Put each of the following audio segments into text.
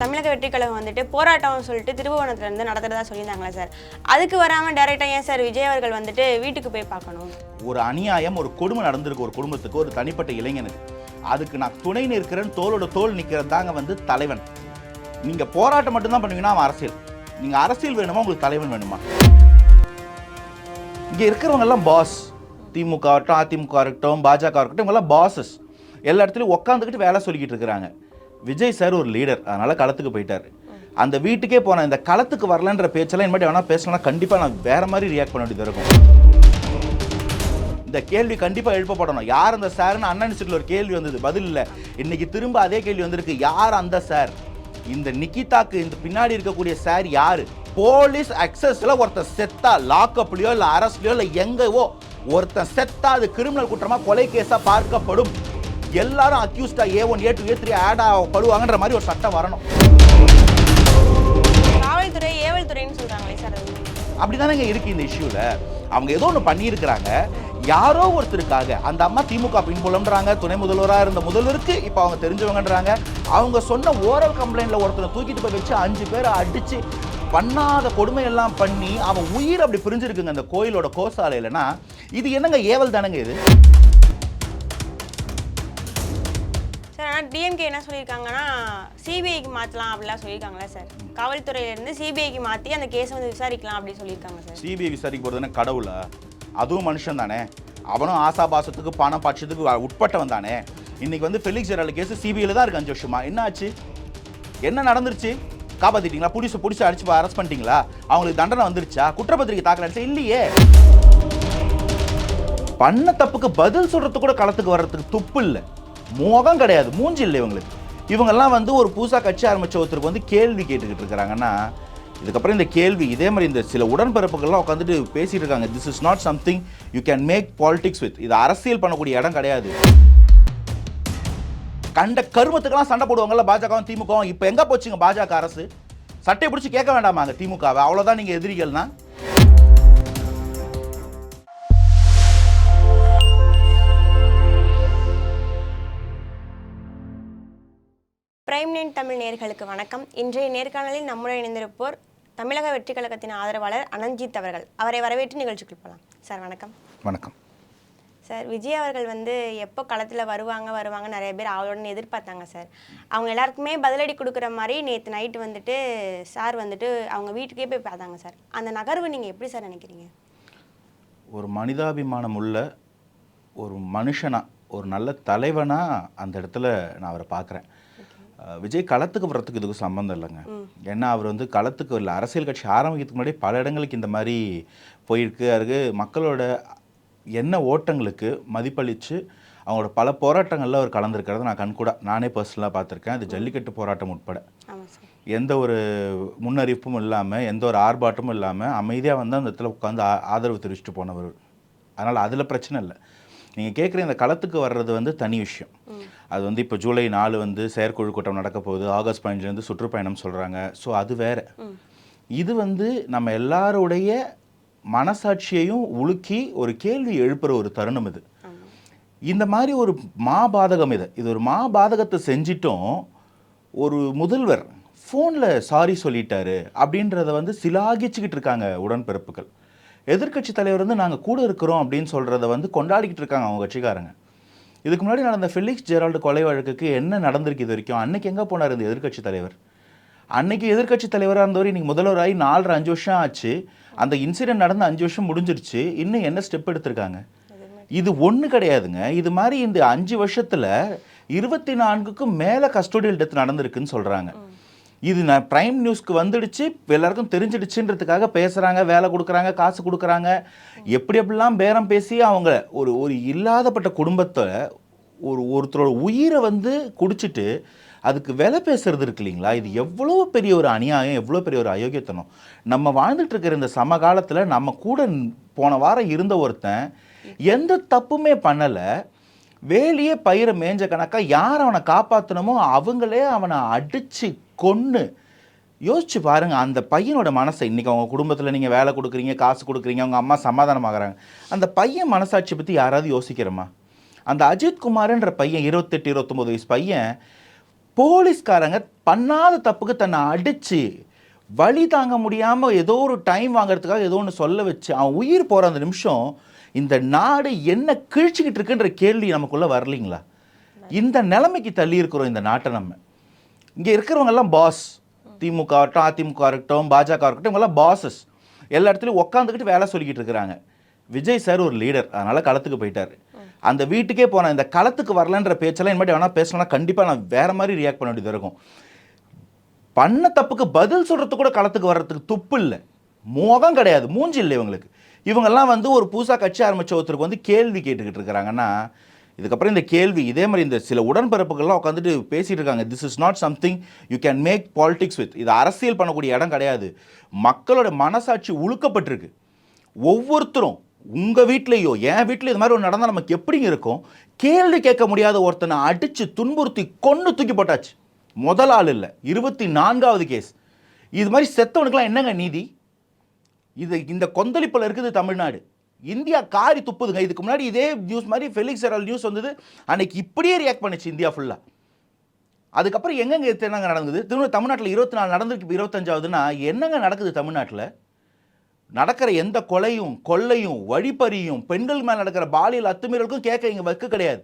தமிழக வெற்றி கழகம் வந்துட்டு போராட்டம் சொல்லிட்டு திருபுவனத்துல இருந்து நடத்துறதா சொல்லியிருந்தாங்களா சார்? அதுக்கு வராம டைரக்டா ஏன் சார் விஜய் அவர்கள் வந்துட்டு வீட்டுக்கு போய் பார்க்கணும்? ஒரு அநியாயம், ஒரு கொடுமை நடந்திருக்கு ஒரு குடும்பத்துக்கு, ஒரு தனிப்பட்ட இளைஞனுக்கு. அதுக்கு நான் துணை நிற்கிறேன், தோளோட தோல் நிற்கிறது தாங்க வந்து தலைவன். நீங்க போராட்டம் மட்டும்தான் பண்ணுவீங்கன்னா அவன் அரசியல். நீங்க அரசியல் வேணுமா, உங்களுக்கு தலைவன் வேணுமா? இங்க இருக்கிறவங்க எல்லாம் பாஸ். திமுக இருக்கட்டும், அதிமுக இருக்கட்டும், பாஜக இருக்கட்டும், இவங்கெல்லாம் பாசஸ். எல்லா இடத்துலையும் உட்காந்துக்கிட்டு வேலை சொல்லிக்கிட்டு இருக்கிறாங்க. விஜய் சார் ஒரு லீடர், அதனால களத்துக்கு போயிட்டாரு. அந்த வீட்டுக்கே போன இந்த களத்துக்கு வரலன்ற பேச்செல்லாம் இனிமேட்டு வேணா பேசலாம், கண்டிப்பாக நான் வேற மாதிரி ரியாக்ட் பண்ண வேண்டியது இருக்கும். இந்த கேள்வி கண்டிப்பாக எழுப்பப்படணும். யார் அந்த சார்னு அண்ணன் சீட்டில் ஒரு கேள்வி வந்தது, பதில் இல்லை. இன்னைக்கு திரும்ப அதே கேள்வி வந்திருக்கு, யார் அந்த சார்? இந்த நிகிதாக்கு இந்த பின்னாடி இருக்கக்கூடிய சார் யாரு? போலீஸ் அக்சஸ்ல ஒருத்தர் செத்தா, லாக்அப்லயோ இல்லை அரஸ்ட்லயோ இல்லை எங்கவோ ஒருத்தன் செத்தா அது கிரிமினல் குற்றமா, கொலை கேஸா பார்க்கப்படும். எல்லாரும் அக்யூஸ்டா A1 A2 A3 ஆட் ஆகப்படுவாங்கன்ற மாதிரி ஒரு சட்டம் வரணும். காவல்துறை ஏவல் துறைன்னு சொல்றாங்களே சார், அப்படிதானங்க இருக்கு இந்த இஷ்யூல. அவங்க ஏதோ ஒன்று பண்ணியிருக்கிறாங்க, யாரோ ஒருத்தருக்காக. அந்த அம்மா திமுக பின்புலம்ன்றாங்க, துணை முதல்வராக இருந்த முதல்வருக்கு இப்போ அவங்க தெரிஞ்சவங்கன்றாங்க. அவங்க சொன்ன ஓரல் கம்ப்ளைண்ட்ல ஒருத்தரை தூக்கிட்டு போய் வச்சு 5 பேரை அடிச்சு பண்ணாத கொடுமை எல்லாம் பண்ணி அவன் உயிர் அப்படி பிரிஞ்சிருக்குங்க அந்த கோயிலோட கோசாலையிலனா, இது என்னங்க ஏவல் தானங்க இது? சார் ஆனால் டிஎம்கே என்ன சொல்லியிருக்காங்கன்னா சிபிஐக்கு மாற்றலாம் அப்படிலாம் சொல்லியிருக்காங்களா சார்? காவல்துறையிலேருந்து சிபிஐக்கு மாற்றி அந்த கேஸை வந்து விசாரிக்கலாம் அப்படின்னு சொல்லியிருக்காங்க சார். சிபிஐ விசாரிக்க போகிறதுனா கடவுளா? அதுவும் மனுஷன் தானே, அவனும் ஆசாபாசத்துக்கு பணம் பட்சத்துக்கு உட்பட்டவன் தானே. இன்னைக்கு வந்து ஃபெலிக்ஸ் ஜெரால்டு கேஸ் சிபிஐல தான் இருக்கு 5 வருஷமா. என்ன ஆச்சு? என்ன நடந்துருச்சு? காப்பாத்திட்டீங்களா? புடிச்சு அடிச்சு அரெஸ்ட் பண்ணிட்டீங்களா? அவங்களுக்கு தண்டனை வந்துருச்சா? குற்றப்பத்திரிகை தாக்கல் ஆச்சு இல்லையே. பண்ண தப்புக்கு பதில் சொல்றதுக்கு கூட களத்துக்கு வர்றதுக்கு துப்பு இல்லை, முகம் கிடையாது, மூஞ்சி இல்லை இவங்களுக்கு. இவங்கெல்லாம் வந்து ஒரு புதுசாக கட்சி ஆரம்பிச்ச ஒருத்தருக்கு வந்து கேள்வி கேட்டுக்கிட்டு இருக்கிறாங்கன்னா, இதுக்கப்புறம் இந்த கேள்வி இதே மாதிரி இந்த சில உடன்பிறப்புகள்லாம் உட்காந்துட்டு பேசிட்டு இருக்காங்க. This is not something you can make politics with. இது அரசியல் பண்ணக்கூடிய இடம் கிடையாது. கண்ட கருமத்துக்கெல்லாம் சண்டை போடுவாங்கல்ல பாஜகவும் திமுகவும். இப்போ எங்க போச்சுங்க பாஜக அரசு? சட்டையை பிடிச்சி கேட்க வேண்டாமாங்க திமுகவை? அவ்வளோதான் நீங்க எதிரிகள்னா. பிரைம் நைன் தமிழ் நேயர்களுக்கு வணக்கம். இன்றைய நேர்காணலில் நம்முடன் இணைந்திருப்போர் தமிழக வெற்றி கழகத்தின் ஆதரவாளர் அனந்த்ஜித் அவர்கள். அவரை வரவேற்று நிகழ்ச்சிக்கு போகலாம். சார் வணக்கம். வணக்கம் சார். விஜய் அவர்கள் வந்து எப்போ களத்தில் வருவாங்க நிறைய பேர் அவளுடன் எதிர்பார்த்தாங்க சார். அவங்க எல்லாருக்குமே பதிலடி கொடுக்குற மாதிரி நேற்று நைட்டு வந்துட்டு சார் வந்துட்டு அவங்க வீட்டுக்கே போய் பார்த்தாங்க சார். அந்த நகர்வு நீங்கள் எப்படி சார் நினைக்கிறீங்க? ஒரு மனிதாபிமானம் உள்ள ஒரு மனுஷனா, ஒரு நல்ல தலைவனா அந்த இடத்துல நான் அவரை பார்க்குறேன். விஜய் களத்துக்கு வர்றதுக்கு இதுக்கு சம்மந்தம் இல்லைங்க. ஏன்னா அவர் வந்து களத்துக்கு இல்லை, அரசியல் கட்சி ஆரம்பிக்கிறதுக்கு முன்னாடி பல இடங்களுக்கு இந்த மாதிரி போயிருக்கு. அதுக்கு மக்களோட என்ன ஓட்டங்களுக்கு மதிப்பளித்து அவங்களோட பல போராட்டங்களில் அவர் கலந்துருக்கிறத நான் கண்கூட நானே பர்சனலாக பார்த்துருக்கேன். அது ஜல்லிக்கட்டு போராட்டம் உட்பட எந்த ஒரு முன்னறிவிப்பும் இல்லாமல், எந்த ஒரு ஆர்ப்பாட்டமும் இல்லாமல் அமைதியாக வந்து அந்த இடத்துல உட்காந்து ஆதரவு தெரிவிச்சுட்டு போனவர். அதனால் அதில் பிரச்சனை இல்லை. நீங்கள் கேட்குற இந்த களத்துக்கு வர்றது வந்து தனி விஷயம். அது வந்து இப்போ ஜூலை 4 வந்து செயற்குழு கூட்டம் நடக்க போகுது, ஆகஸ்ட் 15 சுற்றுப்பயணம் சொல்கிறாங்க. ஸோ அது வேறு. இது வந்து நம்ம எல்லாருடைய மனசாட்சியையும் உலுக்கி ஒரு கேள்வி எழுப்புகிற ஒரு தருணம் இது. இந்த மாதிரி ஒரு மாபாதகம் இது ஒரு மாபாதகத்தை செஞ்சிட்டோம். ஒரு முதல்வர் ஃபோனில் சாரி சொல்லிட்டாரு அப்படின்றத வந்து சிலாகிச்சுக்கிட்டு இருக்காங்க உடன்பிறப்புகள். எதிர்கட்சி தலைவர் வந்து நாங்கள் கூட இருக்கிறோம் அப்படின்னு சொல்கிறத வந்து கொண்டாடிக்கிட்டு இருக்காங்க அவங்க கட்சிக்காரங்க. இதுக்கு முன்னாடி நடந்த ஃபெலிக்ஸ் ஜெரால்டு கொலை வழக்குக்கு என்ன நடந்திருக்கு இது வரைக்கும்? அன்னைக்கு எங்கே போனார் இந்த எதிர்கட்சி தலைவர்? அன்னைக்கு எதிர்கட்சி தலைவராக இருந்தவர் இன்னைக்கு முதல்வராகி 4-5 வருஷம் ஆச்சு. அந்த இன்சிடென்ட் நடந்து 5 வருஷம் முடிஞ்சிருச்சு. இன்னும் என்ன ஸ்டெப் எடுத்திருக்காங்க? இது ஒன்று கிடையாதுங்க. இது மாதிரி இந்த 5 வருஷத்தில் 24க்கும் மேலே கஸ்டோடியல் டெத் நடந்திருக்குன்னு சொல்கிறாங்க. இது நான் பிரைம் நியூஸ்க்கு வந்துடுச்சு, எல்லாருக்கும் தெரிஞ்சிடுச்சுன்றதுக்காக பேசுகிறாங்க, வேலை கொடுக்குறாங்க, காசு கொடுக்குறாங்க. எப்படிலாம் பேரம் பேசி அவங்க ஒரு இல்லாதப்பட்ட குடும்பத்தை ஒருத்தரோட உயிரை வந்து குடிச்சிட்டு அதுக்கு விலை பேசுறது இருக்கு இல்லைங்களா? இது எவ்வளோ பெரிய ஒரு அநியாயம், எவ்வளோ பெரிய ஒரு அயோக்கியத்தனம். நம்ம வாழ்ந்துட்டு இருக்கிற இந்த சமகாலத்தில் நம்ம கூட போன வாரம் இருந்த ஒருத்தன் எந்த தப்புமே பண்ணலை, வேலையே பயிரை மேஞ்ச கணக்காக யார் அவனை காப்பாற்றணுமோ அவங்களே அவனை அடித்து கொன்று. யோசிச்சு பாருங்கள் அந்த பையனோட மனசை. இன்றைக்கி அவங்க குடும்பத்தில் நீங்கள் வேலை கொடுக்குறீங்க, காசு கொடுக்குறீங்க, அவங்க அம்மா சமாதானமாகறாங்க. அந்த பையன் மனசாட்சியை பற்றி யாராவது யோசிக்கிறோமா? அந்த அஜித் குமார்ன்ற பையன் 28-29 வயசு பையன் போலீஸ்காரங்க பண்ணாத தப்புக்கு தன்னை அடித்து வழி தாங்க முடியாமல் ஏதோ ஒரு டைம் வாங்குறதுக்காக ஏதோ ஒன்று சொல்ல வச்சு அவன் உயிர் போகிற அந்த நிமிஷம் இந்த நாடு என்ன கிழிச்சிக்கிட்டு இருக்குன்ற கேள்வி நமக்குள்ளே வரலீங்களா? இந்த நிலைமைக்கு தள்ளி இருக்கிறோம் இந்த நாட்டை நம்ம. இங்கே இருக்கிறவங்கெல்லாம் பாஸ், திமுக ஆகட்டும், அதிமுக இருக்கட்டும், பாஜக இருக்கட்டும், இவங்கெல்லாம் பாசஸ். எல்லா இடத்துலையும் உட்காந்துக்கிட்டு வேலை சொல்லிக்கிட்டு இருக்கிறாங்க. விஜய் சார் ஒரு லீடர், அதனால் களத்துக்கு போயிட்டார். அந்த வீட்டுக்கே போனேன். இந்த களத்துக்கு வரலன்ற பேச்செல்லாம் இனிமேட்டு வேணால் பேசணும்னா கண்டிப்பாக நான் வேறு மாதிரி ரியாக்ட் பண்ண வேண்டியது இருக்கும். பண்ண தப்புக்கு பதில் சொல்கிறதுக்கு கூட களத்துக்கு வர்றதுக்கு துப்பு இல்லை, முகம் கிடையாது, மூஞ்சி இல்லை இவங்களுக்கு. இவங்கெல்லாம் வந்து ஒரு புதுசாக கட்சி ஆரம்பித்த ஒருத்தருக்கு வந்து கேள்வி கேட்டுக்கிட்டு இருக்கிறாங்கன்னா, இதுக்கப்புறம் இந்த கேள்வி இதே மாதிரி இந்த சில உடன்பிறப்புகள்லாம் உட்காந்துட்டு பேசிகிட்டு இருக்காங்க. This is not something you can make politics with. இது அரசியல் பண்ணக்கூடிய இடம் கிடையாது. மக்களோட மனசாட்சி உழுக்கப்பட்டிருக்கு. ஒவ்வொருத்தரும் உங்கள் வீட்லேயோ என் வீட்லேயோ இது மாதிரி ஒரு நடந்தால் நமக்கு எப்படிங்க இருக்கும்? கேள்வி கேட்க முடியாத ஒருத்தனை அடித்து துன்புறுத்தி கொன்று தூக்கி போட்டாச்சு. முதல் ஆள் இல்லை, 24வது கேஸ். இது மாதிரி செத்தவனுக்கெல்லாம் என்னங்க நீதி? இந்த கொந்தளிப்பில் இருக்குது தமிழ்நாடு. இந்தியா காரி துப்புதுங்க. இதுக்கு முன்னாடி இதே நியூஸ் மாதிரி ஃபெலிக்ஸ் ஹெரால்ட் நியூஸ் வந்தது, அன்னைக்கு இப்படியே ரியாக்ட் பண்ணிச்சு இந்தியா ஃபுல்லாக. அதுக்கப்புறம் எங்கெங்க என்னங்க நடக்குது? தமிழ்நாட்டில் 24 நடந்திருக்கு, 25ஆவதுன்னா என்னங்க நடக்குது? தமிழ்நாட்டில் நடக்கிற எந்த கொலையும் கொள்ளையும் வழிப்பறியும் பெண்கள் மேலே நடக்கிற பாலியல் அத்துமீறலுக்கும் கேட்க இங்கே வக்கு கிடையாது.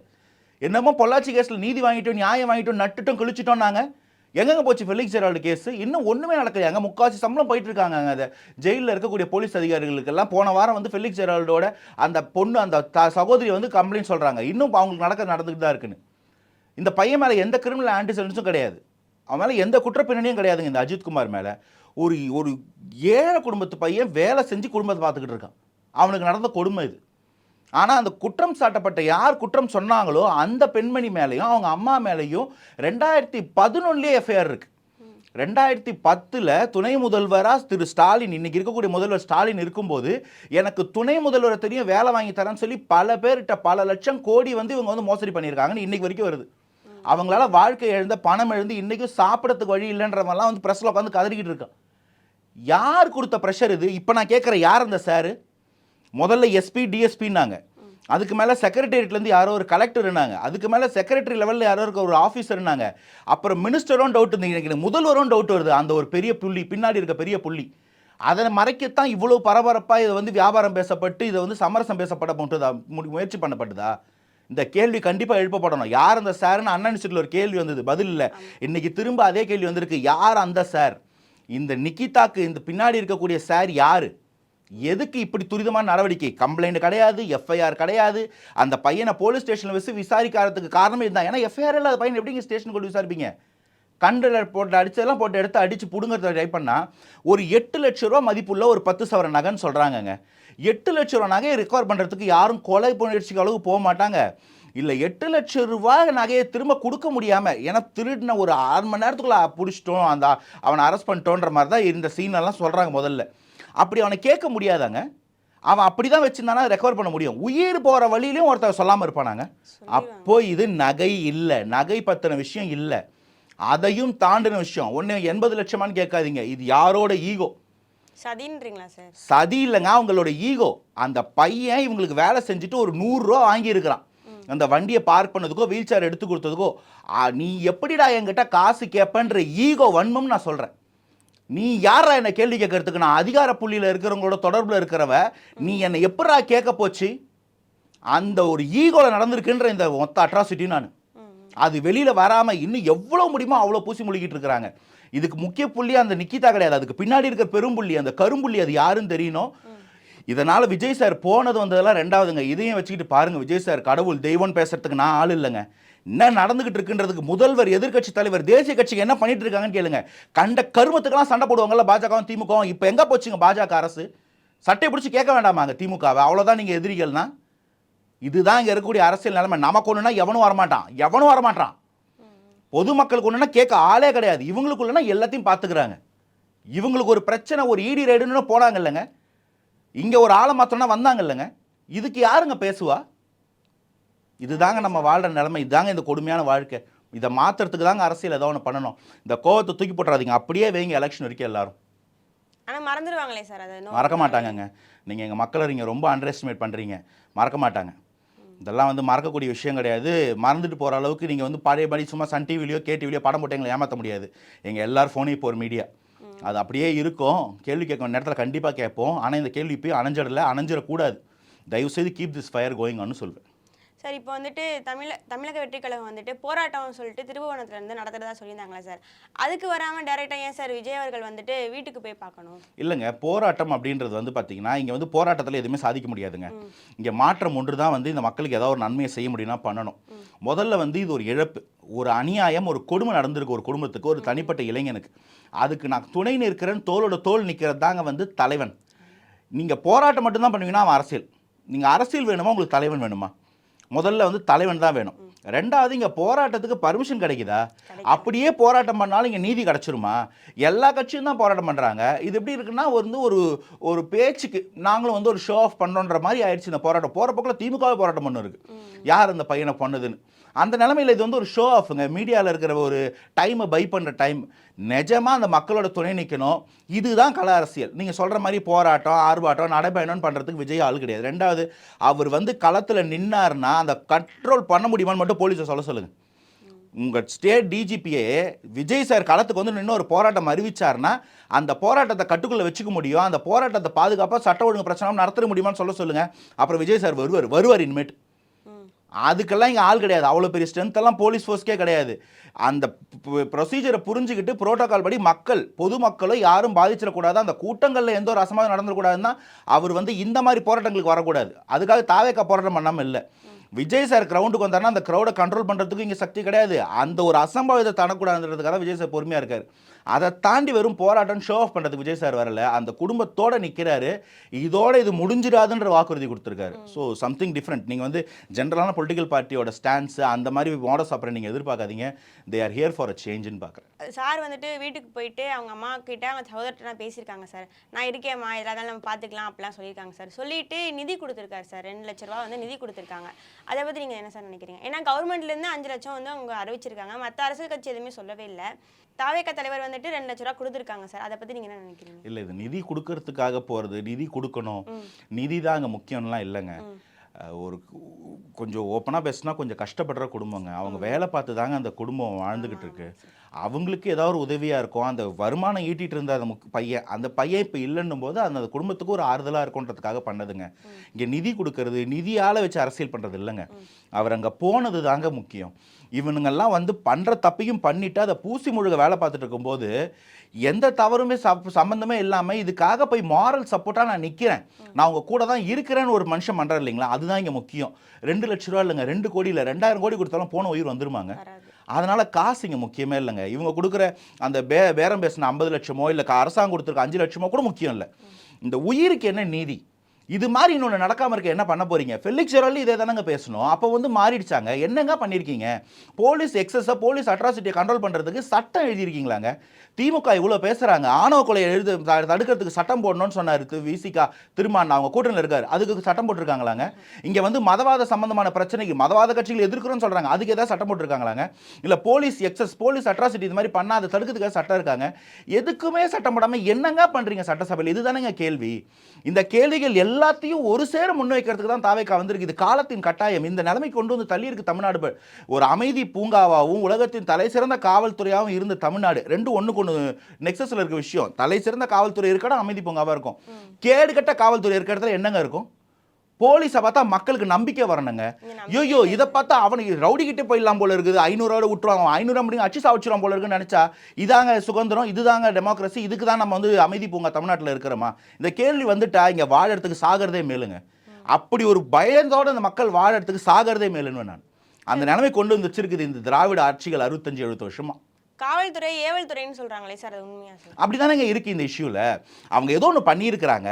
என்னமோ பொள்ளாச்சி கேஸில் நீதி வாங்கிட்டோம், நியாயம் வாங்கிட்டோம், நட்டுட்டோம், கிழிச்சிட்டோம். நாங்கள் எங்கெங்க போச்சு ஃபெலிக்ஸ் ஹெரால்டு கேஸு? இன்னும் ஒன்றுமே நடக்கலையாங்க. முக்கால்வாசி சம்பளம் போயிட்டு இருக்காங்க. அதை ஜெயிலில் இருக்கக்கூடிய போலீஸ் அதிகாரிகளுக்கெல்லாம் போன வாரம் வந்து ஃபெலிக்ஸ் ஹெரால்டோட அந்த பொண்ணு அந்த சகோதரி வந்து கம்ப்ளைண்ட் சொல்கிறாங்க. இன்னும் அவங்களுக்கு நடந்துக்கிட்டு தான் இருக்குன்னு. இந்த பையன் மேலே எந்த கிரிமினல் ஆன்டிசென்ஸும் கிடையாது. அவன் மேலே எந்த குற்றப்பின்னணியும் கிடையாதுங்க. இந்த அஜித்குமார் மேலே ஒரு ஏழை குடும்பத்து பையன் வேலை செஞ்சு குடும்பத்தை பார்த்துக்கிட்டு இருக்கான். அவனுக்கு நடந்த கொடுமை இது. ஆனால் அந்த குற்றம் சாட்டப்பட்ட யார் குற்றம் சொன்னாங்களோ அந்த பெண்மணி மேலேயும் அவங்க அம்மா மேலேயும் 2011 எஃப்ஐஆர் இருக்குது. 2010 துணை முதல்வராக திரு ஸ்டாலின், இன்னைக்கு இருக்கக்கூடிய முதல்வர் ஸ்டாலின் இருக்கும்போது எனக்கு துணை முதல்வரை தெரியும், வேலை வாங்கி தரேன்னு சொல்லி பல பேர்கிட்ட பல லட்சம் கோடி வந்து இவங்க வந்து மோசடி பண்ணியிருக்காங்கன்னு இன்னைக்கு வரைக்கும் வருது. அவங்களால வாழ்க்கை எழுந்த பணம் எழுந்து இன்றைக்கும் சாப்பிட்றதுக்கு வழி இல்லைன்றவங்கலாம் வந்து ப்ரெஸ்ஸில் உட்காந்து கதறிக்கிட்டு இருக்கான். யார் கொடுத்த ப்ரெஷர் இது? இப்போ நான் கேட்குறேன், யார் அந்த சார்? முதல்ல எஸ்பி டிஎஸ்பின்னாங்க, அதுக்கு மேலே செக்ரட்டேரியட்லேருந்து யாரோ ஒரு கலெக்டர் இருந்தாங்க, அதுக்கு மேலே செக்ரட்டரி லெவலில் யாரோ இருக்க ஒரு ஆஃபீஸர் இருந்தாங்க, அப்புறம் மினிஸ்டரும் டவுட் இருந்தீங்க, எனக்கு முதல்வரும் டவுட் வருது. அந்த ஒரு பெரிய புள்ளி பின்னாடி இருக்க பெரிய புள்ளி அதை மறைக்கத்தான் இவ்வளோ பரபரப்பாக இதை வந்து வியாபாரம் பேசப்பட்டு இதை வந்து சமரசம் பேசப்பட போட்டுதா முயற்சி பண்ணப்பட்டதா? இந்த கேள்வி கண்டிப்பாக எழுப்பப்படணும். யார் அந்த சார்னு அண்ணா யூனிவர்சிட்டியில் ஒரு கேள்வி வந்தது, பதில் இல்லை. இன்னைக்கு திரும்ப அதே கேள்வி வந்திருக்கு, யார் அந்த சார்? இந்த நிக்கிதாக்கு இந்த பின்னாடி இருக்கக்கூடிய சார் யார்? எதுக்கு இப்படி துரிதமான நடவடிக்கை? கம்ப்ளைண்ட் கிடையாது, எஃப்ஐஆர் கிடையாது. அந்த பையனை போலீஸ் ஸ்டேஷனில் வச்சு விசாரிக்கிறதுக்கு காரணமே இதுதான். ஏன்னா எஃப்ஐஆர் இல்லாத பையன் எப்படிங்க ஸ்டேஷனுக்கு கொண்டு விசாரிப்பீங்க? கண்டில் போட்டு அடிச்சதெல்லாம் போட்டு எடுத்து அடித்து பிடுங்கிறத ட்ரை பண்ணால் ஒரு 8 லட்ச ரூபா மதிப்புள்ள ஒரு 10 சவர நகைன்னு சொல்கிறாங்கங்க. 8 லட்ச ரூபா நகையை ரெக்கவர் பண்ணுறதுக்கு யாரும் கொலை முயற்சிக்கு அளவுக்கு போக மாட்டாங்க. இல்லை 8 லட்ச ரூபாய் நகையை திரும்ப கொடுக்க முடியாமல், ஏன்னா திருடின ஒரு 6 மணி நேரத்துக்குள்ளே பிடிச்சிட்டோம், அந்த அவனை அரெஸ்ட் பண்ணிட்டோன்ற மாதிரி தான் இந்த சீனெல்லாம் சொல்கிறாங்க முதல்ல. அப்படி அவனை கேட்க முடியாதாங்க. அவன் அப்படி தான் வச்சுருந்தானா ரெக்கவர் பண்ண முடியும். உயிர் போகிற வழியிலையும் ஒருத்தர் சொல்லாமல் இருப்பானாங்க. அப்போ இது நகை இல்லை, நகை பற்றின விஷயம் இல்லை, அதையும் தாண்டின விஷயம். ஒன்று 80 லட்சமானு கேட்காதீங்க, இது யாரோட ஈகோ? சதின்றீங்களா சார்? சதி இல்லைங்க, அவங்களோட ஈகோ. அந்த பையன் இவங்களுக்கு வேலை செஞ்சுட்டு ஒரு 100 ரூபா வாங்கியிருக்கிறான், அந்த வண்டியை பார்க் பண்ணதுக்கோ வீல் சேர் எடுத்து கொடுத்ததுக்கோ. நீ எப்படிடா என்கிட்ட காசு கேட்பன்ற ஈகோ வன்மம் நான் சொல்கிறேன். நீ யாரா என்னை கேள்வி கேட்கறதுக்கு? நான் அதிகார புள்ளியில் இருக்கிறவங்களோட தொடர்பில் இருக்கிறவ, நீ என்னை எப்படா கேட்க போச்சு? அந்த ஒரு ஈகோவில் நடந்திருக்குன்ற இந்த மொத்த அட்ராசிட்டி நான் அது வெளியில் வராமல் இன்னும் எவ்வளோ முடியுமோ அவ்வளோ பூசி முழுகிட்டு இருக்கிறாங்க. இதுக்கு முக்கிய புள்ளி அந்த நிக்கிதா கிடையாது, அதுக்கு பின்னாடி இருக்கிற பெரும்புள்ளி, அந்த கரும்புள்ளி, அது யாருன்னு தெரியணும். இதனால் விஜய் சார் போனது வந்ததெல்லாம் ரெண்டாவதுங்க. இதையும் வச்சுக்கிட்டு பாருங்கள், விஜய் சார் கடவுள் தெய்வம் பேசுறதுக்கு நான் ஆள் இல்லைங்க. என்ன நடந்துகிட்டு இருக்குன்றதுக்கு முதல்வர், எதிர்கட்சி தலைவர், தேசிய கட்சிக்கு என்ன பண்ணிட்டு இருக்காங்கன்னு கேளுங்க. கண்ட கருமத்துக்கெல்லாம் சண்டை போடுவாங்கல்ல பாஜகவும் திமுகவும். இப்போ எங்கே போச்சுங்க பாஜக அரசு? சட்டை பிடிச்சி கேட்க வேண்டாமாங்க திமுகவை? அவ்வளோதான் நீங்கள் எதிரிகள்னா. இதுதான் இங்கே இருக்கக்கூடிய அரசியல் நிலைமை. நமக்கு ஒன்றுனா எவனும் வரமாட்டான். பொதுமக்களுக்கு ஒன்றுனா கேட்க ஆளே கிடையாது. இவங்களுக்குள்ளனா எல்லாத்தையும் பார்த்துக்கிறாங்க. இவங்களுக்கு ஒரு பிரச்சனை, ஒரு ஈடி ரைடுன்னு போனாங்க இல்லைங்க, இங்கே ஒரு ஆளை மாற்றோன்னா வந்தாங்க இல்லைங்க. இதுக்கு யாருங்க பேசுவா? இதுதாங்க நம்ம வாழ்கிற நிலைமை, இதுதாங்க இந்த கொடுமையான வாழ்க்கை. இதை மாற்றுறதுக்கு தாங்க அரசியல் ஏதோ ஒன்று பண்ணணும். இந்த கோவத்தை தூக்கி போட்டுறாதீங்க, அப்படியே வைங்க எலெக்ஷன் வரைக்கும் எல்லாரும். ஆனால் மறந்துடுவாங்களே சார்? அதை மறக்க மாட்டாங்கங்க. நீங்கள் எங்கள் மக்களை நீங்கள் ரொம்ப அண்டர் எஸ்டிமேட் பண்ணுறீங்க. மறக்க மாட்டாங்க. இதெல்லாம் வந்து மறக்கக்கூடிய விஷயம் கிடையாது. மறந்துட்டு போகிற அளவுக்கு நீங்கள் வந்து பழையபடி சும்மா சன் டிவிலையோ கேடிவிலையோ படம் போட்டு எங்களை ஏமாற்ற முடியாது. எங்கள் எல்லார் ஃபோனையும் இப்போ ஒரு மீடியா அது அப்படியே இருக்கும். கேள்வி கேட்க நேரத்தில் கண்டிப்பாக கேட்போம். ஆனால் இந்த கேள்வி இப்போயும் அணைஞ்சிடக்கூடாது. தயவுசெய்து கீப் திஸ் ஃபயர் கோயிங்னு சொல்வேன். சார் இப்போ வந்துட்டு தமிழக வெற்றிக் கழகம் வந்துட்டு போராட்டம் சொல்லிட்டு திருபுவனத்துல இருந்து நடத்துறதா சொல்லியிருந்தாங்களா சார்? அதுக்கு வராமல் டேரெக்டாக ஏன் சார் விஜய் அவர்கள் வந்துட்டு வீட்டுக்கு போய் பார்க்கணும்? இல்லைங்க, போராட்டம் அப்படின்றது வந்து பார்த்தீங்கன்னா இங்கே வந்து போராட்டத்தில் எதுவுமே சாதிக்க முடியாதுங்க. இங்கே மாற்றம் ஒன்று தான் வந்து இந்த மக்களுக்கு ஏதாவது ஒரு நன்மையை செய்ய முடியும்னா பண்ணணும். முதல்ல வந்து இது ஒரு இழப்பு, ஒரு அநியாயம், ஒரு கொடுமை நடந்திருக்கு ஒரு குடும்பத்துக்கு, ஒரு தனிப்பட்ட இளைஞனுக்கு. அதுக்கு நான் துணை நிற்கிறேன், தோளோட தோல் நிற்கிறது தாங்க வந்து தலைவன். நீங்கள் போராட்டம் மட்டும்தான் பண்ணுவீங்கன்னா அவன் அரசியல். நீங்கள் அரசியல் வேணுமா, உங்களுக்கு தலைவன் வேணுமா? முதல்ல வந்து தலைவன் தான் வேணும். ரெண்டாவது, இங்கே போராட்டத்துக்கு பர்மிஷன் கிடைக்குதா? அப்படியே போராட்டம் பண்ணாலும் இங்கே நீதி கிடச்சிருமா? எல்லா கட்சியும் தான் போராட்டம் பண்ணுறாங்க. இது எப்படி இருக்குன்னா வந்து ஒரு பேச்சுக்கு நாங்களும் வந்து ஒரு ஷோ ஆஃப் பண்ணோன்ற மாதிரி ஆயிடுச்சு இந்த போராட்டம். போகிற பக்கம் திமுகவே போராட்டம் பண்ணு இருக்கு, யார் அந்த பையனை பண்ணதுன்னு. அந்த நிலைமையில் இது வந்து ஒரு ஷோ ஆஃபுங்க. மீடியாவில் இருக்கிற ஒரு டைமை பை பண்ணுற டைம். நிஜமாக அந்த மக்களோட துணை நிற்கணும். இதுதான் கல அரசியல். நீங்கள் சொல்கிற மாதிரி போராட்டம், ஆர்ப்பாட்டம், நடைபயணம்னு பண்ணுறதுக்கு விஜய் ஆள் கிடையாது. ரெண்டாவது, அவர் வந்து களத்தில் நின்னார்னா அந்த கண்ட்ரோல் பண்ண முடியுமான்னு மட்டும் போலீஸை சொல்லுங்கள். உங்கள் ஸ்டேட் டிஜிபியே விஜய் சார் களத்துக்கு வந்து நின்று ஒரு போராட்டம் அறிவிச்சார்னா அந்த போராட்டத்தை கட்டுக்குள்ளே வச்சுக்க முடியும். அந்த போராட்டத்தை பாதுகாப்பாக சட்ட ஒழுங்கு பிரச்சனை நடத்த முடியுமான்னு சொல்லுங்கள். அப்புறம் விஜய் சார் வருவார் இனிமேட். அதுக்கெல்லாம் இங்கே ஆள் கிடையாது. அவ்வளோ பெரிய ஸ்ட்ரென்த் எல்லாம் போலீஸ் ஃபோர்ஸ்க்கே கிடையாது. அந்த ப்ரொசீஜரை புரிஞ்சுக்கிட்டு புரோட்டோகால் படி பொதுமக்களோ யாரும் பாதிச்சிடக்கூடாது, அந்த கூட்டங்களில் எந்த ஒரு அசம்பாவிதம் நடந்துடக்கூடாதுன்னா அவர் வந்து இந்த மாதிரி போராட்டங்களுக்கு வரக்கூடாது. அதுக்காக தாவேக்கா போராட்டம் பண்ணாமல் இல்லை. விஜய் சார் கிரவுண்டுக்கு வந்தாருன்னா அந்த க்ரௌடை கண்ட்ரோல் பண்ணுறதுக்கு இங்கே சக்தி கிடையாது. அந்த ஒரு அசம்பாவிதத்தை தடக்கூடாதுன்றதுக்காக விஜய் சார் பொறுமையாக இருக்கார். அதை தாண்டி வெறும் போராட்டம் ஷோ ஆஃப் பண்ணுறதுக்கு விஜய் சார் வரல, அந்த குடும்பத்தோடு நிற்கிறாரு. இதோட இது முடிஞ்சிடாதுன்ற வாக்குறுதி கொடுத்துருக்காரு. So something different. நீங்கள் வந்து ஜென்ரலான பொலிட்டிக்கல் பார்ட்டியோட ஸ்டாண்ட்ஸ் அந்த மாதிரி மாடல்ஸ் அப்புறம் நீங்கள் எதிர்பார்க்காதீங்க. They are here for a சேஞ்சுன்னு பார்க்குறேன். சார் வந்துட்டு வீட்டுக்கு போயிட்டு அவங்க அம்மா கிட்ட அவங்க சகோதரர்கிட்ட பேசியிருக்காங்க சார். நான் இருக்கேம்மா, இதெல்லாம் நம்ம பார்த்துக்கலாம் அப்படிலாம் சொல்லியிருக்காங்க சார். சொல்லிட்டு நிதி கொடுத்துருக்காரு சார். 2 லட்ச ரூபா வந்து நிதி கொடுத்துருக்காங்க. அதை பற்றி நீங்கள் என்ன சார் நினைக்கிறீங்க? ஏன்னா கவர்மெண்ட்லேருந்து 5 லட்சம் வந்து அவங்க அறிவிச்சிருக்காங்க. மற்ற அரசியல் கட்சி எதுவுமே சொல்லவே இல்லை. தாவேக தலைவர் வந்துட்டு 2 லட்ச ரூபா கொடுத்துருக்காங்க சார். அதை பற்றி நீங்கள் என்ன நினைக்கிறீங்க? இல்லை, இது நிதி கொடுக்கறதுக்காக போகிறது, நிதி கொடுக்கணும், நிதி தான் அங்கே முக்கியம்லாம் இல்லைங்க. ஒரு கொஞ்சம் ஓப்பனாக பேசினா கொஞ்சம் கஷ்டப்படுற குடும்பங்க. அவங்க வேலை பார்த்து தாங்க அந்த குடும்பம் வாழ்ந்துக்கிட்டு இருக்கு. அவங்களுக்கு ஏதாவது ஒரு உதவியாக இருக்கும். அந்த வருமானம் ஈட்டிகிட்டு இருந்த அந்த பையன் இப்போ இல்லைன்னும் போது அந்த குடும்பத்துக்கு ஒரு ஆறுதலாக இருக்குன்றதுக்காக பண்ணதுங்க. இங்கே நிதி கொடுக்கறது, நிதியால் வச்சு அரசியல் பண்ணுறது இல்லைங்க. அவர் அங்கே போனது தாங்க முக்கியம். இவனுங்கெல்லாம் வந்து பண்ணுற தப்பையும் பண்ணிவிட்டு அதை பூசி முழுக வேலை பார்த்துட்டு இருக்கும்போது எந்த தவறுமே சம்மந்தமே இல்லாமல் இதுக்காக போய் மாரல் சப்போர்ட்டாக நான் நிற்கிறேன், நான் உங்கள் கூட தான் இருக்கிறேன்னு ஒரு மனுஷன் பண்ணுறாரு இல்லைங்களா? அதுதான் இங்கே முக்கியம். 2 லட்ச ரூபா இல்லைங்க, 2 கோடி இல்லை, 2000 கோடி கொடுத்தாலும் போன உயிர் வந்துருமாங்க. அதனால் காசு இங்கே முக்கியமே இல்லைங்க. இவங்க கொடுக்குற அந்த பேரம் பேசின 50 லட்சமோ இல்லை அரசாங்கம் கொடுத்துருக்க 5 லட்சமோ கூட முக்கியம் இல்லை. இந்த உயிருக்கு என்ன நீதி? இது மாதிரி இன்னொன்று நடக்காமல் இருக்க என்ன பண்ண போறீங்க? ஃபெலிக்ஸ் ஜெரலி இதே தானங்க பேசணும். அப்போ வந்து மாறிடுச்சாங்க. என்னங்க பண்ணியிருக்கீங்க? போலீஸ் எக்ஸஸை, போலீஸ் அட்ராசிட்டியை கண்ட்ரோல் பண்ணுறதுக்கு சட்டம் எழுதியிருக்கீங்களாங்க. திமுக இவ்வளோ பேசுகிறாங்க. ஆணவ கொலையை தடுக்கிறதுக்கு சட்டம் போடணும்னு சொன்னார் விசிகா திருமான், அவங்க கூட்டணியில் இருக்கார். அதுக்கு சட்டம் போட்டிருக்காங்களாங்க. இங்கே வந்து மதவாத சம்பந்தமான பிரச்சனைக்கு மதவாத கட்சிகள் எதிர்க்கிறோன்னு சொல்கிறாங்க, அதுக்கு ஏதாவது சட்டம் போட்டிருக்காங்களாங்க? இல்லை போலீஸ் எக்ஸஸ், போலீஸ் அட்ராசிட்டி இது மாதிரி பண்ணால் அதை தடுக்கிறதுக்காக சட்டம் இருக்காங்க. எதுக்குமே சட்டம் போடாமல் என்னங்க பண்ணுறீங்க சட்டசபையில்? இதுதானங்க கேள்வி. இந்த கேள்விகள் எல்லாத்தையும் ஒரு சேர முன்வைக்கிறதுக்கு தான் தாவேக்கா வந்திருக்கு. இது காலத்தின் கட்டாயம். இந்த நிலைமை கொண்டு வந்து தள்ளி இருக்கு தமிழ்நாடு. ஒரு அமைதி பூங்காவாகவும் உலகத்தின் தலை சிறந்த காவல்துறையாகவும் இருந்த தமிழ்நாடு ரெண்டு ஒன்றுக்கு ஒன்று நெக்ஸஸில் இருக்க விஷயம். தலை சிறந்த காவல்துறை இருக்கணும், அமைதி பூங்காவாக இருக்கும். கேடுகட்ட காவல்துறை இருக்கிற இடத்துல என்னங்க இருக்கும்? போலீஸை பார்த்தா மக்களுக்கு நம்பிக்கை வரணுங்க. ஐயோ இதை பார்த்தா அவனுக்கு ரவுடி கிட்டே போயிடலாம் போல இருக்குது, 500 விட்டுருவாங்க, 500 முடியும் அச்சு சாவச்சிடும் போல இருக்குன்னு நினச்சா இதாங்க சுதந்திரம், இதுதாங்க டெமோக்ரஸி, இதுக்கு தான் நம்ம வந்து அமைதி பூங்கா தமிழ்நாட்டில் இருக்கிறோமா? இந்த கேள்வி வந்துட்டா இங்கே வாழறதுக்கு சாகிறதே மேலுங்க. அப்படி ஒரு பயத்தோடு இந்த மக்கள் வாழறதுக்கு சாகிறதே மேலுன்னு நான் அந்த நிலைமை கொண்டு வந்து வச்சிருக்குது இந்த திராவிட ஆட்சிகள் 65-70 வருஷமா. காவல்துறை ஏவல் துறைன்னு சொல்றாங்களே சார், அது உண்மையா சார்? அப்படிதானங்க இருக்கு இந்த இஷ்யூல. அவங்க ஏதோ ஒன்று பண்ணியிருக்கிறாங்க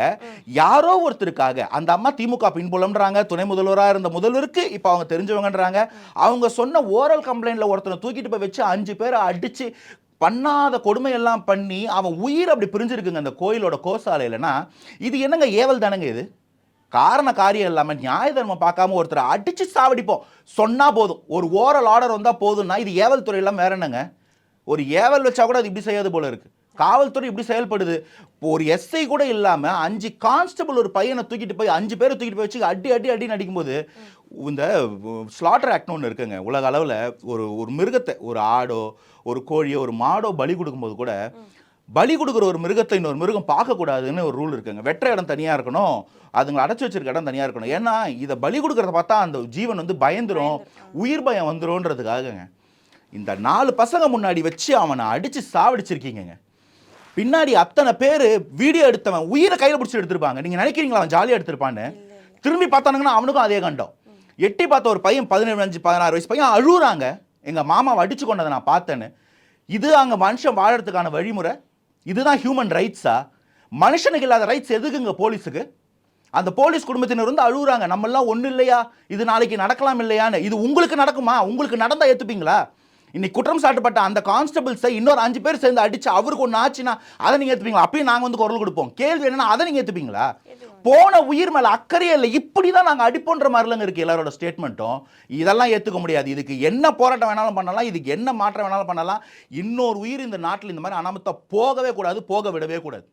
யாரோ ஒருத்தருக்காக. அந்த அம்மா திமுக பின்புலம்ன்றாங்க, துணை முதல்வராக இருந்த முதல்வருக்கு இப்போ அவங்க தெரிஞ்சவங்கன்றாங்க. அவங்க சொன்ன ஓரல் கம்ப்ளைண்ட்ல ஒருத்தனை தூக்கிட்டு போய் வச்சு 5 பேரை அடிச்சு பண்ணாத கொடுமையெல்லாம் பண்ணி அவன் உயிர் அப்படி பிரிஞ்சிருக்குங்க அந்த கோயிலோட கோசாலையிலனா இது என்னங்க ஏவல் தானங்க? இது காரண காரியம் இல்லாமல் நியாய தர்மம் பார்க்காம ஒருத்தரை அடிச்சு சாவடிப்போம் சொன்னா போதும், ஒரு ஓரல் ஆர்டர் வந்தால் போதும்னா இது ஏவல் துறை எல்லாம் வேற என்னங்க? ஒரு ஏவல் வச்சா கூட அது இப்படி செய்யாது போல இருக்கு. காவல்துறை இப்படி செயல்படுது. ஒரு எஸ்ஐ கூட இல்லாமல் 5 கான்ஸ்டபிள் ஒரு பையனை தூக்கிட்டு போய் 5 பேரை தூக்கிட்டு போய் வச்சு அடி அடி அடின்னு அடிக்கும்போது இந்த ஸ்லாட்டர் ஆக்ட்னு ஒன்று இருக்குங்க உலக அளவில். ஒரு மிருகத்தை, ஒரு ஆடோ ஒரு கோழியோ ஒரு மாடோ பலி கொடுக்கும்போது கூட பலி கொடுக்குற ஒரு மிருகத்தை இன்னொரு மிருகம் பார்க்கக்கூடாதுன்னு ஒரு ரூல் இருக்குங்க. வெற்ற இடம் தனியாக இருக்கணும், அதுங்களை அடைச்சி வச்சிருக்க இடம் தனியாக இருக்கணும். ஏன்னா இதை பலி கொடுக்குறத பார்த்தா அந்த ஜீவன் வந்து பயந்துரும், உயிர் பயம் வந்துரும்ன்றதுக்காகங்க. இந்த 4 பசங்க முன்னாடி வச்சு அவனை அடித்து சாவடிச்சிருக்கீங்க. பின்னாடி அத்தனை பேர் வீடியோ எடுத்தவன் உயிரை கையில் பிடிச்சி எடுத்திருப்பாங்க. நீங்கள் நினைக்கிறீங்களா அவன் ஜாலியாக எடுத்திருப்பான்னு? திரும்பி பார்த்தானுங்கன்னா அவனுக்கும் அதே கண்டம். எட்டி பார்த்த ஒரு பையன் 15-16 வயசு பையன் அழுகுறாங்க, எங்கள் மாமாவை அடிச்சு கொண்டதை நான் பார்த்தேன்னு. இது அங்கே மனுஷன் வாழறதுக்கான வழிமுறை? இதுதான் ஹியூமன் ரைட்ஸா? மனுஷனுக்கு இல்லாத ரைட்ஸ் எதுக்குங்க போலீஸுக்கு? அந்த போலீஸ் குடும்பத்தினர் வந்து அழுகுறாங்க, நம்மெல்லாம் ஒன்றும் இல்லையா, இது நாளைக்கு நடக்கலாம் இல்லையான்னு. இது உங்களுக்கு நடக்குமா? உங்களுக்கு நடந்தா ஏற்றுப்பீங்களா? இன்னைக்கு குற்றம் சாட்டப்பட்ட அந்த கான்ஸ்டபிள்ஸை இன்னொரு 5 பேர் சேர்ந்து அடிச்சு அவருக்கு ஒன்று ஆச்சுன்னா அதை நீங்கள் ஏற்றுப்பீங்களா? அப்பயும் நாங்கள் வந்து குரல் கொடுப்போம். கேள்வி என்னன்னா அதை நீங்கள் ஏற்றுப்பீங்களா? போன உயிர் மேலே அக்கறையே இல்லை, இப்படி தான் நாங்கள் அடிப்போன்ற மாதிரிலங்க இருக்குது எல்லாரோட ஸ்டேட்மெண்ட்டும். இதெல்லாம் ஏற்றுக்க முடியாது. இதுக்கு என்ன போராட்டம் வேணாலும் பண்ணலாம், இதுக்கு என்ன மாற்றம் வேணாலும் பண்ணலாம். இன்னொரு உயிர் இந்த நாட்டில் இந்த மாதிரி அனாமத்தா போகவே கூடாது, போக விடவே கூடாது.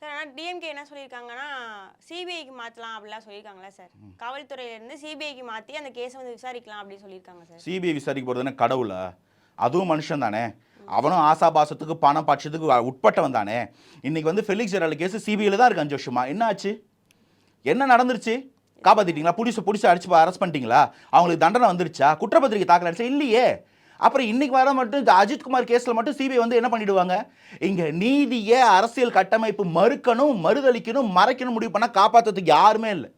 சார் ஆனால் டிஎம்கே என்ன சொல்லியிருக்காங்கன்னா சிபிஐக்கு மாற்றலாம் அப்படிலாம் சொல்லியிருக்காங்களா சார்? காவல்துறையிலேருந்து சிபிஐக்கு மாற்றி அந்த கேஸை வந்து விசாரிக்கலாம் அப்படின்னு சொல்லியிருக்காங்க சார். சிபிஐ விசாரிக்க போகிறதுனா கடவுளா? அதுவும் மனுஷன் தானே, அவனும் ஆசாபாசத்துக்கு பணம் பட்சத்துக்கு உட்பட்டவன் தானே. இன்னைக்கு வந்து ஃபெலிக்ஸ் ஜெரால்டு கேஸ் சிபிஐல தான் இருக்கு 5 வருஷமா. என்ன ஆச்சு? என்ன நடந்துருச்சு? காப்பாற்றிட்டீங்களா? பிடிச்சி அடிச்சு அரெஸ்ட் பண்ணிட்டீங்களா? அவங்களுக்கு தண்டனை வந்துருச்சா? குற்றப்பத்திரிக்கை தாக்கல் ஆயிடுச்சா? இல்லையே. அப்புறம் இன்னைக்கு வர மட்டும் இந்த அஜித்குமார் கேஸில் மட்டும் சிபிஐ வந்து என்ன பண்ணிடுவாங்க? இங்கே நீதியை அரசியல் கட்டமைப்பு மறுக்கணும், மறுதளிக்கணும், மறைக்கணும் முடிவு பண்ணால் காப்பாற்றுறதுக்கு யாருமே இல்லை.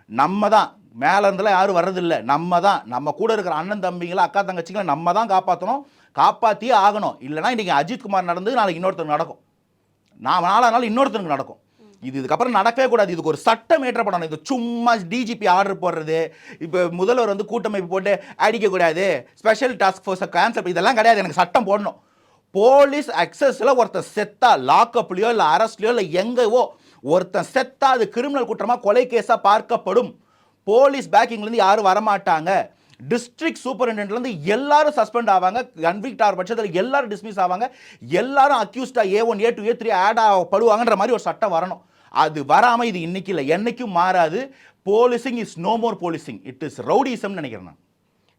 நம்ம தான் மேலே இருந்தெல்லாம் யாரும் வர்றதில்லை. நம்ம தான், நம்ம கூட இருக்கிற அண்ணன் தம்பிங்களை அக்கா தங்கச்சிங்களை நம்ம தான் காப்பாற்றணும், காப்பாற்றியே ஆகணும். இல்லைனா இன்றைக்கி அஜித்குமார் நடந்து நாளைக்கு இன்னொருத்தருக்கு நடக்கும், நாளானாலும் இன்னொருத்தருக்கு நடக்கும். இதுக்கப்புறம் நடக்கவே கூடாது. இதுக்கு ஒரு சட்டம் ஏற்றப்படணும். இது சும்மா டிஜிபி ஆர்டர் போடுறது, இப்போ முதல்வர் வந்து கூட்டமைப்பு போட்டு அடிக்கக்கூடாது, ஸ்பெஷல் டாஸ்க் ஃபோர்ஸை கேன்சல், இதெல்லாம் கிடையாது. எனக்கு சட்டம் போடணும். போலீஸ் அக்சஸில் ஒருத்தன் செத்தா லாக்அப்லையோ இல்லை அரெஸ்ட்லையோ இல்லை எங்கேவோ ஒருத்தன் செத்தா அது கிரிமினல் குற்றமாக கொலை கேஸாக பார்க்கப்படும். போலீஸ் பேக்கிங்லேருந்து யாரும் வரமாட்டாங்க. டிஸ்ட்ரிக்ட் சூப்பரிண்டென்ட்லேருந்து எல்லாரும் சஸ்பெண்ட் ஆவாங்க, கன்விக்ட் ஆகிற பட்சத்தில் எல்லாரும் டிஸ்மிஸ் ஆவாங்க, எல்லாரும் அக்யூஸ்டா A1 A2 A3 ஆட் ஆகப்படுவாங்கன்ற மாதிரி ஒரு சட்டம் வரணும். அது வராமல் இது இன்னைக்கு இல்லை, என்னைக்கும் மாறாது. Policing is no more policing, it is ரவுடிசம்னு நினைக்கிறேன் நான்.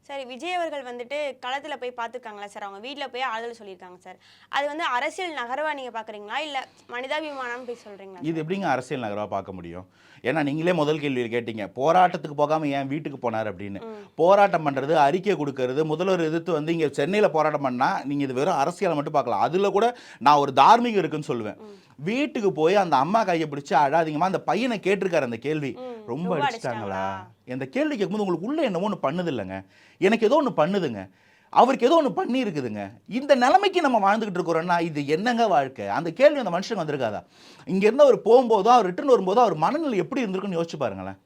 சரி, விஜய் அவர்கள் வந்துட்டு களத்தில் போய் பார்த்துருக்காங்களா சார்? அவங்க வீட்டில் போய் ஆறுதல் சொல்லியிருக்காங்க சார். அது வந்து அரசியல் நகர்வா நீங்கள் பார்க்குறீங்களா இல்லை மனிதாபிமானம் போய் சொல்கிறீங்களா? இது எப்படிங்க அரசியல் நகர்வா பார்க்க முடியும்? ஏன்னா நீங்களே முதல் கேள்வியில் கேட்டீங்க, போராட்டத்துக்கு போகாமல் ஏன் வீட்டுக்கு போனார் அப்படின்னு. போராட்டம் பண்ணுறது, அறிக்கை கொடுக்கறது, முதல்வர் எதிர்த்து வந்து இங்கே சென்னையில் போராட்டம் பண்ணால் நீங்கள் இது வெறும் அரசியலை மட்டும் பார்க்கலாம். அதில் கூட நான் ஒரு தார்மீகம் இருக்குன்னு சொல்லுவேன். வீட்டுக்கு போய் அந்த அம்மா கையை பிடிச்சி அழாதீங்கம்மா, அந்த பையனை கேட்டிருக்காரு அந்த கேள்வி, ரொம்ப அடிச்சிட்டாங்களா? இந்த கேள்வி கேட்கும்போது உங்களுக்கு உள்ள என்னவோ ஒன்று பண்ணுது இல்லைங்க, எனக்கு ஏதோ ஒன்று பண்ணுதுங்க, அவருக்கு ஏதோ ஒன்று பண்ணி இருக்குதுங்க. இந்த நிலைமைக்கு நம்ம வாழ்ந்துகிட்டு இருக்கிறோம்னா இது என்னங்க வாழ்க்கை? அந்த கேள்வி அந்த மனுஷனுக்கு வந்திருக்காதா? இங்கேருந்து அவர் போகும்போதோ அவர் ரிட்டர்ன் வரும்போதோ அவர் மனநிலை எப்படி இருந்திருக்குன்னு யோசிச்சு பாருங்களேன்.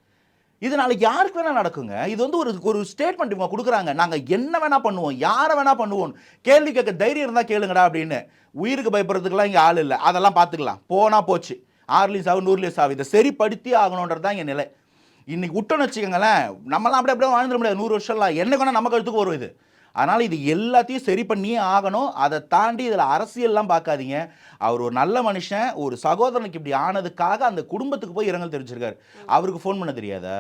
இது நாளைக்கு யாருக்கு வேணால் நடக்குங்க. இது வந்து ஒரு ஸ்டேட்மெண்ட் இவங்க கொடுக்குறாங்க, நாங்கள் என்ன வேணால் பண்ணுவோம், யாரை வேணால் பண்ணுவோம், கேள்வி கேட்க தைரியம் இருந்தால் கேளுங்கடா அப்படின்னு. உயிருக்கு பயப்படுறதுக்குலாம் இங்கே ஆள் இல்லை, அதெல்லாம் பார்த்துக்கலாம், போனால் போச்சு, 6 சாவு 100 சாவு, இதை சரிப்படுத்தி ஆகணுன்றது தான் இங்கே நிலை. இன்னைக்கு விட்டோன்னு வச்சுக்கோங்களேன், நம்மளாம் அப்படியே வாழ்ந்துட முடியாது 100 வருஷம்லாம், என்ன வேணால் நம்ம கழுத்துக்கு வரும் இது. அதனால் இது எல்லாத்தையும் சரி பண்ணியே ஆகணும். அதை தாண்டி இதில் அரசியல்லாம் பார்க்காதீங்க. அவர் ஒரு நல்ல மனுஷன், ஒரு சகோதரனுக்கு இப்படி ஆனதுக்காக அந்த குடும்பத்துக்கு போய் இரங்கல் தெரிவிச்சிருக்காரு. அவருக்கு ஃபோன் பண்ண தெரியாதா?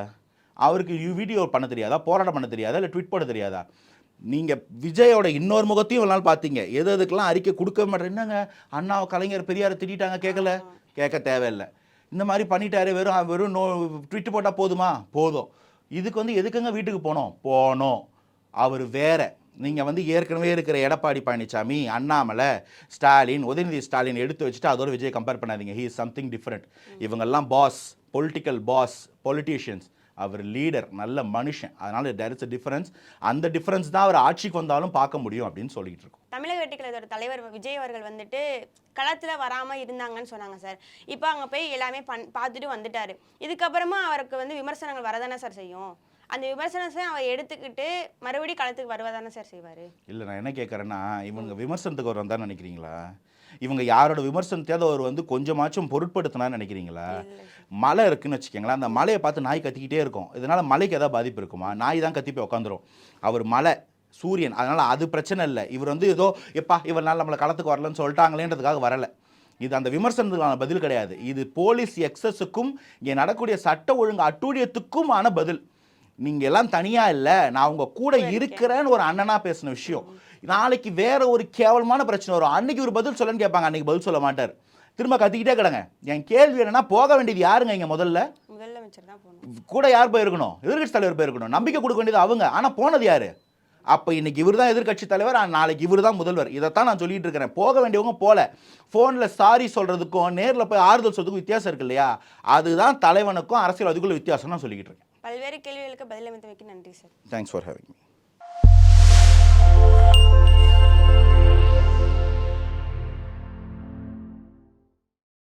அவருக்கு வீடியோ பண்ண தெரியாதா? போராட்டம் பண்ண தெரியாதா? இல்லை ட்வீட் பண்ண தெரியாதா? நீங்கள் விஜயோட இன்னொரு முகத்தையும் ஒரு நாள் பார்த்தீங்க. எதுக்கெல்லாம் அறிக்கை கொடுக்க மாட்டேன், என்னங்க அண்ணாவை கலைஞர் பெரியாரை திட்டாங்க, கேட்க தேவையில்லை, இந்த மாதிரி பண்ணிட்டாரு, வெறும் ட்விட்டு போட்டால் போதுமா? போதும். இதுக்கு வந்து எதுக்குங்க வீட்டுக்கு போனோம்? அவர் வேற. நீங்கள் வந்து ஏற்கனவே இருக்கிற எடப்பாடி பழனிசாமி, அண்ணாமலை, ஸ்டாலின், உதயநிதி ஸ்டாலின் எடுத்து வச்சுட்டு அதோட விஜய் கம்பேர் பண்ணாதீங்க. He is something different. இவங்கெல்லாம் பாஸ், பொலிட்டிக்கல் பாஸ், பொலிட்டீஷியன்ஸ். அவர் லீடர், நல்ல மனுஷன். அதனால் தேர் இஸ் அ டிஃபரன்ஸ். அந்த டிஃபரன்ஸ் தான் அவர் ஆட்சிக்கு வந்தாலும் பார்க்க முடியும் அப்படின்னு சொல்லிட்டு இருக்கோம். தமிழக வெற்றிக்கழகத்தோட தலைவர் விஜய் அவர்கள் வந்துட்டு களத்தில் வராமல் இருந்தாங்கன்னு சொன்னாங்க சார். இப்போ அங்கே போய் எல்லாமே பார்த்துட்டு வந்துட்டாரு. இதுக்கப்புறமா அவருக்கு வந்து விமர்சனங்கள் வரதானே சார் செய்யும். அந்த விமர்சனத்தை அவர் எடுத்துக்கிட்டு மறுபடியும் களத்துக்கு வருவதானே சார் செய்வார்? இல்லை, நான் என்ன கேட்குறேன்னா, இவங்க விமர்சனத்துக்கு வருவான் தான் நினைக்கிறீங்களா? இவங்க யாரோட விமர்சனத்தையாவது அவர் வந்து கொஞ்சமாச்சும் பொருட்படுத்தினான்னு நினைக்கிறீங்களா? மலை இருக்குன்னு வச்சுக்கோங்களேன், அந்த மலையை பார்த்து நாய் கத்திக்கிட்டே இருக்கும். இதனால் மலைக்கு ஏதாவது பாதிப்பு இருக்குமா? நாய் தான் கத்தி போய் உட்காந்துரும். அவர் மலை சூரியன். அதனால் அது பிரச்சனை இல்லை. இவர் வந்து ஏதோ எப்பா இவர்னால நம்மளை களத்துக்கு வரலன்னு சொல்லிட்டாங்களேன்றதுக்காக வரலை. இது அந்த விமர்சனத்துக்கான பதில் கிடையாது. இது போலீஸ் எக்ஸஸுக்கும் இங்கே நடக்கக்கூடிய சட்ட ஒழுங்கு அட்டூழியத்துக்குமான பதில். நீங்கள் எல்லாம் தனியாக இல்லை, நான் உங்கள் கூட இருக்கிறேன்னு ஒரு அண்ணனாக பேசின விஷயம். நாளைக்கு வேற ஒரு கேவலமான பிரச்சனை வரும், அன்னைக்கு ஒரு பதில் சொல்லன்னு கேட்பாங்க, அன்னைக்கு பதில் சொல்ல மாட்டார், திரும்ப கத்திக்கிட்டே கிடங்க. என் கேள்வி என்னன்னா, போக வேண்டியது யாருங்க இங்கே? முதலமைச்சர் தான் போகணும். கூட யார் போயிருக்கணும்? எதிர்கட்சி தலைவர் போயிருக்கணும். நம்பிக்கை கொடுக்க வேண்டியது அவங்க. ஆனால் போனது யாரு? அப்போ இன்னைக்கு இவர் தான் எதிர்கட்சி தலைவர், நாளைக்கு இவர் தான் முதல்வர். இதைத்தான் நான் சொல்லிட்டு இருக்கிறேன். போக வேண்டியவங்க போல. ஃபோனில் சாரி சொல்கிறதுக்கும் நேரில் போய் ஆறுதல் சொல்றதுக்கும் வித்தியாசம் இருக்கு இல்லையா? அதுதான் தலைவனுக்கும் அரசியல்வாதிக்குள்ள வித்தியாசம் நான் சொல்லிக்கிட்டு இருக்கேன். பல்வேறு கேள்விகளுக்கு பதிலளித்தமைக்கு நன்றி sir. Thanks for having me.